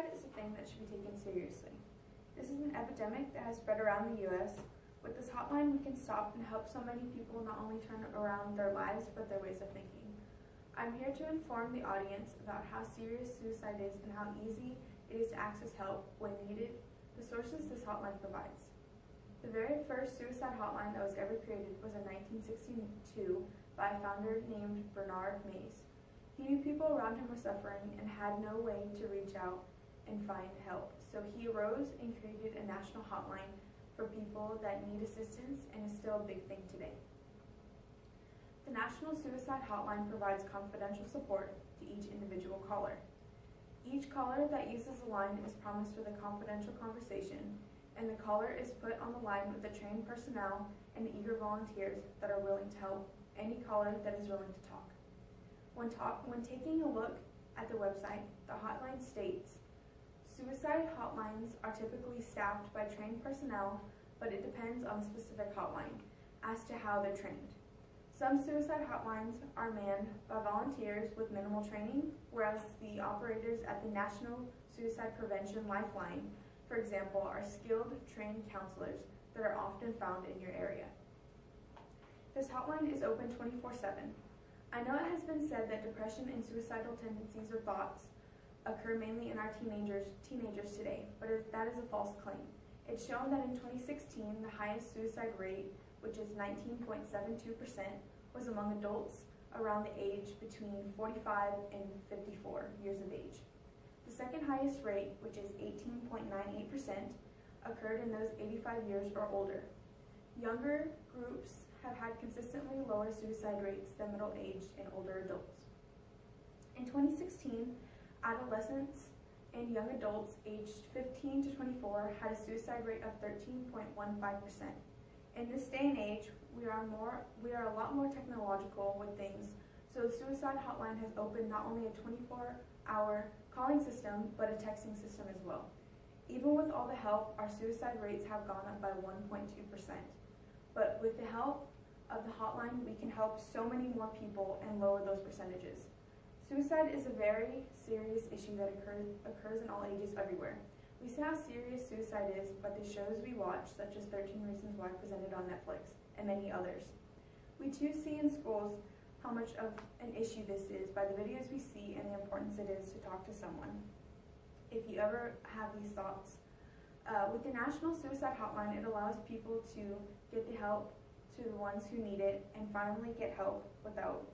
Suicide is a thing that should be taken seriously. This is an epidemic that has spread around the U.S. With this hotline, we can stop and help so many people not only turn around their lives, but their ways of thinking. I'm here to inform the audience about how serious suicide is and how easy it is to access help when needed, the sources this hotline provides. The very first suicide hotline that was ever created was in 1962 by a founder named Bernard Mays. He knew people around him were suffering and had no way to reach out and find help, so he arose and created a national hotline for people that need assistance and is still a big thing today. The National Suicide Hotline provides confidential support to each individual caller. Each caller that uses the line is promised with a confidential conversation, and the caller is put on the line with the trained personnel and eager volunteers that are willing to help any caller that is willing to talk. When taking a look at the website, the hotline states, suicide hotlines are typically staffed by trained personnel, but it depends on the specific hotline as to how they're trained. Some suicide hotlines are manned by volunteers with minimal training, whereas the operators at the National Suicide Prevention Lifeline, for example, are skilled, trained counselors that are often found in your area. This hotline is open 24/7. I know it has been said that depression and suicidal tendencies or thoughts occur mainly in our teenagers today, but that is a false claim. It's shown that in 2016, the highest suicide rate, which is 19.72%, was among adults around the age between 45 and 54 years of age. The second highest rate, which is 18.98%, occurred in those 85 years or older. Younger groups have had consistently lower suicide rates than middle-aged and older adults. In 2016, adolescents and young adults aged 15 to 24 had a suicide rate of 13.15%. In this day and age, we are a lot more technological with things, so the suicide hotline has opened not only a 24-hour calling system, but a texting system as well. Even with all the help, our suicide rates have gone up by 1.2%. But with the help of the hotline, we can help so many more people and lower those percentages. Suicide is a very serious issue that occurs in all ages everywhere. We see how serious suicide is, but the shows we watch, such as 13 Reasons Why presented on Netflix, and many others. We too see in schools how much of an issue this is by the videos we see and the importance it is to talk to someone. If you ever have these thoughts, with the National Suicide Hotline, it allows people to get the help to the ones who need it and finally get help without